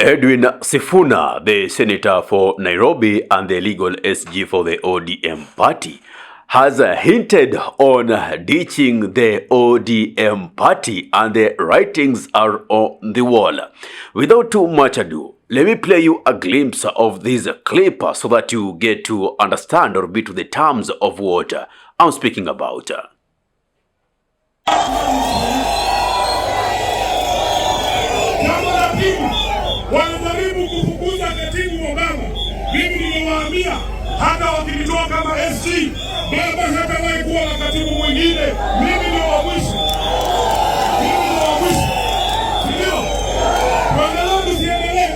Edwin Sifuna, the senator for Nairobi and the legal SG for the ODM party, has hinted on ditching the ODM party, and the writings are on the wall. Without too much ado, let me play you a glimpse of this clip so that you get to understand or be to the terms of what I'm speaking about. Wanajaribu kufukuza katibu wa baba. Mimi niliwaambia hata wakilitoa kama SG, baba hatawahi kuwa na katibu mwingine. Mimi ndio wa mwisho. Mimi ndio wa mwisho. Ndio. Wangalau tusiendelee.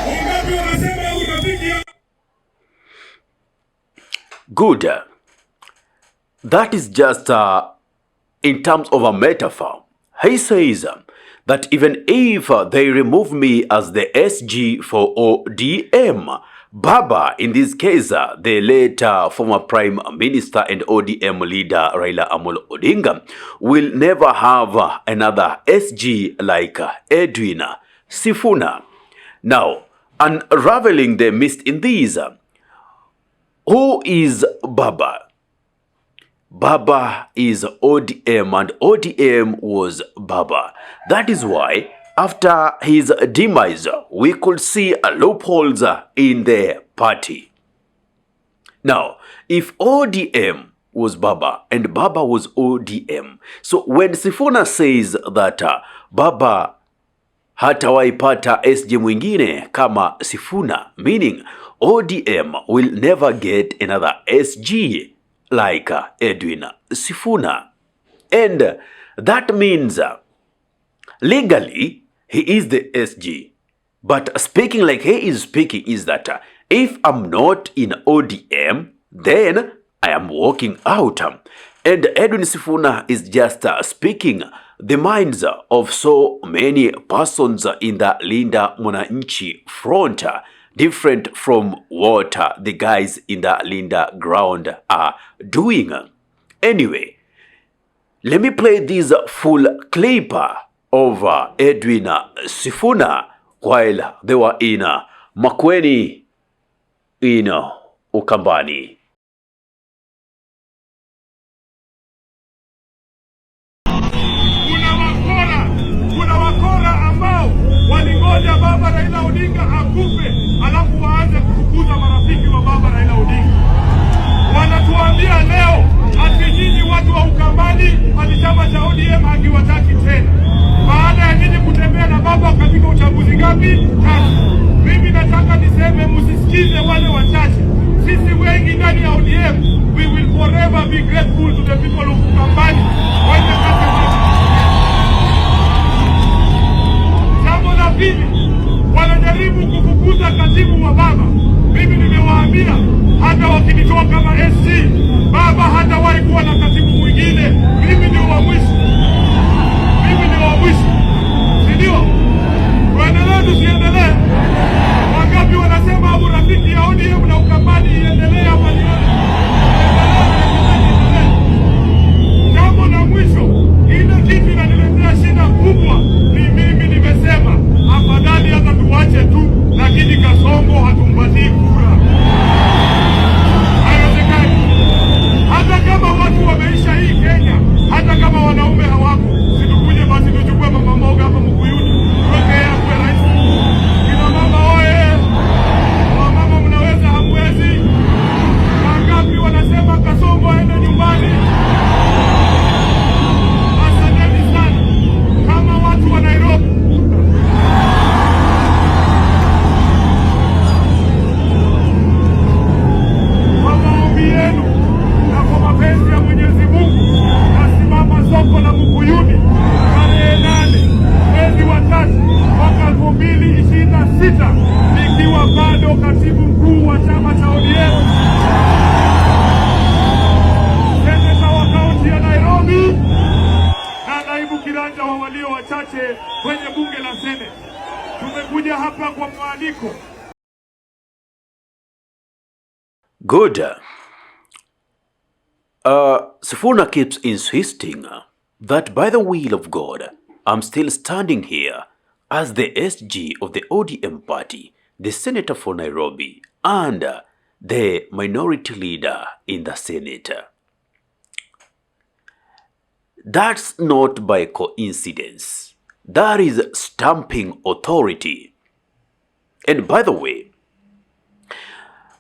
Wangapi wanasema urafiki ya... Good. That is just in terms of a metaphor. He says that even if they remove me as the SG for ODM, Baba, in this case, the late former Prime Minister and ODM leader Raila Amolo Odinga, will never have another SG like Edwin Sifuna. Now, unraveling the mist in these, who is Baba? Baba is ODM and ODM was Baba. That is why after his demise, we could see loopholes in the party. Now, if ODM was Baba and Baba was ODM, so when Sifuna says that Baba hatawahi pata SG mwingine kama Sifuna, meaning ODM will never get another SG like Edwin Sifuna. And that means legally he is the SG. But speaking like he is speaking is that if I'm not in ODM, then I am walking out. And Edwin Sifuna is just speaking the minds of so many persons in the Linda Mwananchi front, different from what the guys in the Linda ground are doing. Anyway, let me play this full clip of Edwin Sifuna while they were in Makueni in Ukambani. Kuna wakora ambao walingoja baba Raila Odinga akufe alafu waanze kufukuza marafiki wa baba Raila Odinga. Wanatuambia leo ati nyinyi watu wa Ukambani ati chama cha ODM hakiwataki tena. Baada ya nyinyi kutembea na baba katika uchaguzi ngapi? Tatu. Mimi nataka niseme msisikize wale wachache. Sisi wengi ndani ya ODM, we will forever be grateful to the people of Ukambani. Jambo la pili, wanajaribu kufukuza katibu wa baba. Mimi nimewaambia hata wakinitoa kama SG, baba hatawahi kuwa na katibu mwingine. Mimi ndio wa mwisho. Mimi ndio wa mwisho. Ndio. Tuendelee tusiendelee. Wangapi wanasema urafiki ya ODM na Ukambani iendelee hapa nione. Jambo la mwisho, ile kitu inaniletea shida kubwa ni mimi nimesema afadhali hata tuache tu, lakini Kasongo hatumpatii kura. Haiwezekani. Hata kama watu wameisha hii Kenya, hata kama wanaume hawako, situkuje basi tuchukue mama mboga hapa Mkuyuni, tuweke yeye kwa rais. Kina mama oye, mama mnaweza hamwezi. Wangapi wanasema Kasongo aende nyumbani? Asanteni sana. Kama watu wa Nairobi, kwa maombi yenu na kwa mapenzi ya Mwenyezi Mungu, nasimama soko la Mkuyuni tarehe 8 mwezi wa 3 mwaka 2026 nikiwa bado katibu mkuu wa chama cha ODM, seneta wa kaunti ya Nairobi na naibu kiranja wa walio wachache kwenye bunge la Senate. Tumekuja hapa kwa mwaliko. Good. Sifuna keeps insisting that by the will of God, I'm still standing here as the SG of the ODM party, the senator for Nairobi, and the minority leader in the Senate. That's not by coincidence. That is stamping authority. And by the way,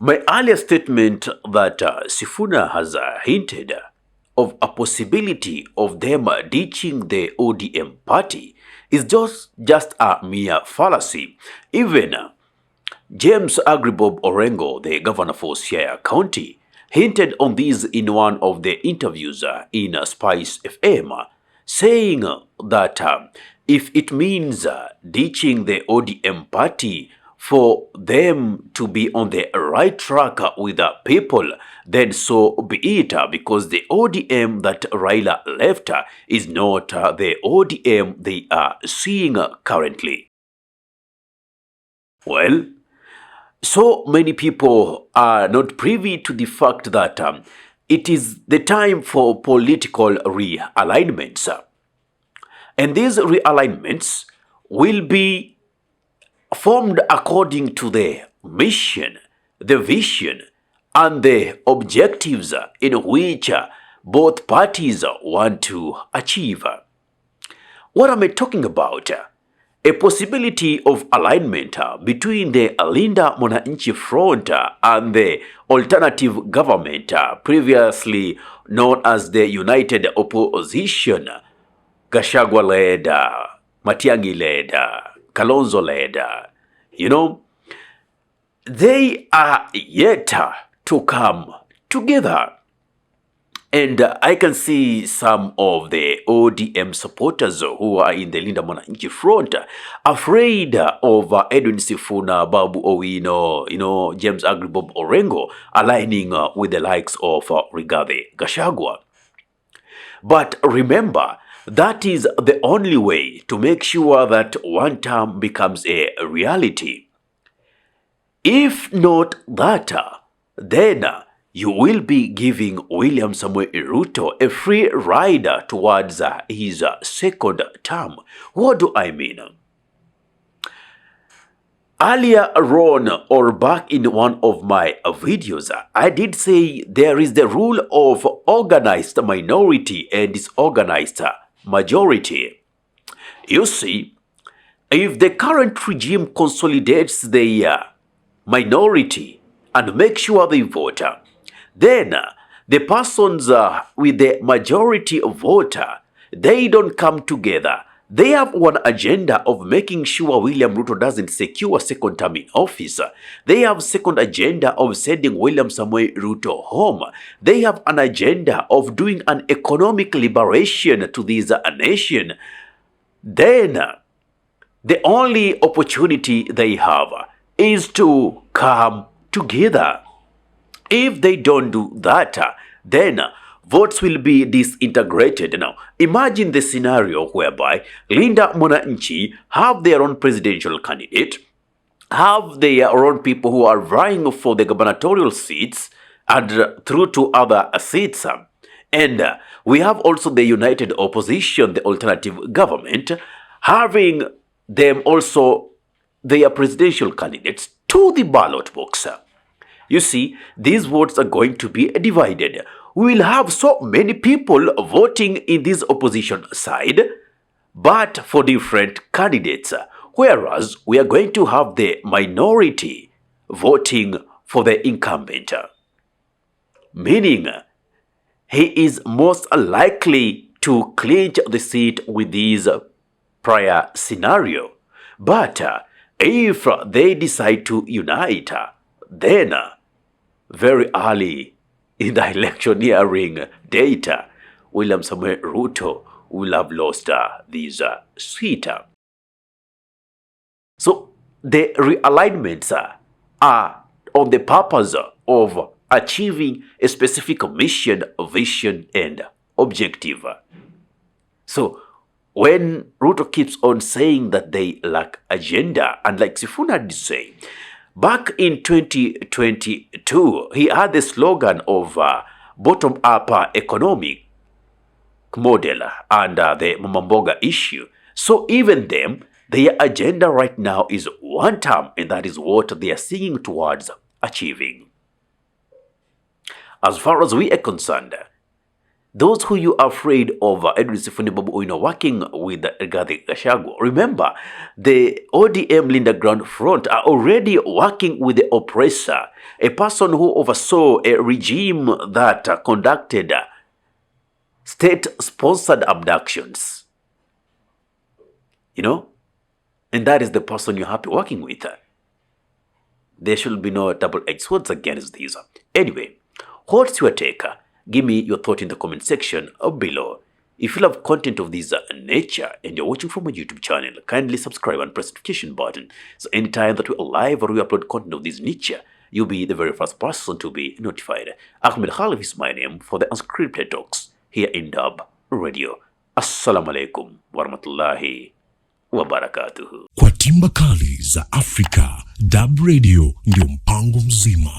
my earlier statement that Sifuna has hinted of a possibility of them ditching the ODM party is just a mere fallacy. Even James Agribob Orengo, the governor for Siaya County, hinted on this in one of the interviews in Spice FM, saying that if it means ditching the ODM party for them to be on the right track with the people, then so be it, because the ODM that Raila left is not the ODM they are seeing currently. Well, so many people are not privy to the fact that it is the time for political realignments. And these realignments will be formed according to the mission, the vision, and the objectives in which both parties want to achieve. What am I talking about? A possibility of alignment between the Linda Mwananchi Front and the alternative government, previously known as the United Opposition, Gachagua-led, Matiang'i-led, Kalonzo-led. They are yet to come together. And I can see some of the ODM supporters who are in the Linda Mwananchi Front afraid of Edwin Sifuna, Babu Owino, James Agribob Orengo aligning with the likes of Rigathi, Gachagua. But remember, that is the only way to make sure that one term becomes a reality. If not that, then you will be giving William Samuel Ruto a free ride towards his second term. What do I mean? Earlier on, or back in one of my videos, I did say there is the rule of organized minority and disorganized majority. You see, if the current regime consolidates the minority and makes sure they vote, then the persons with the majority voter, they don't come together. They have one agenda of making sure William Ruto doesn't secure second term in office. They have second agenda of sending William Samuel Ruto home. They have an agenda of doing an economic liberation to this nation. Then the only opportunity they have is to come together. If they don't do that, then votes will be disintegrated. Now, imagine the scenario whereby Linda Mwananchi have their own presidential candidate, have their own people who are vying for the gubernatorial seats and through to other seats. And we have also the united opposition, the alternative government, having them also their presidential candidates to the ballot box. You see, these votes are going to be divided. We will have so many people voting in this opposition side, but for different candidates, whereas we are going to have the minority voting for the incumbent. Meaning, he is most likely to clinch the seat with this prior scenario. But if they decide to unite, then very early in the electioneering data, William Samuel Ruto will have lost this seat. So the realignments are on the purpose of achieving a specific mission, vision, and objective. So when Ruto keeps on saying that they lack agenda, and like Sifuna did say, back in 2022, he had the slogan of bottom-up economic model and the Mama Mboga issue. So even them, Their agenda right now is one term, and that is what they are singing towards achieving. As far as we are concerned, those who you are afraid of Edwin Sifuna working with Rigathi Gachagua, remember, the ODM Linda Ground Front are already working with the oppressor, a person who oversaw a regime that conducted state-sponsored abductions. And that is the person you're happy working with. There should be no double-edged swords against these. Anyway, what's your take? Give me your thought in the comment section below. If you love content of this nature and you're watching from my YouTube channel, kindly subscribe and press the notification button. So anytime that we are live or we upload content of this nature, you'll be the very first person to be notified. Ahmed Khalif is my name for the Unscripted Talks here in Dub Radio. Assalamu alaikum warahmatullahi wabarakatuhu. Kwa timba kali za Afrika, Dub Radio ndio mpango mzima.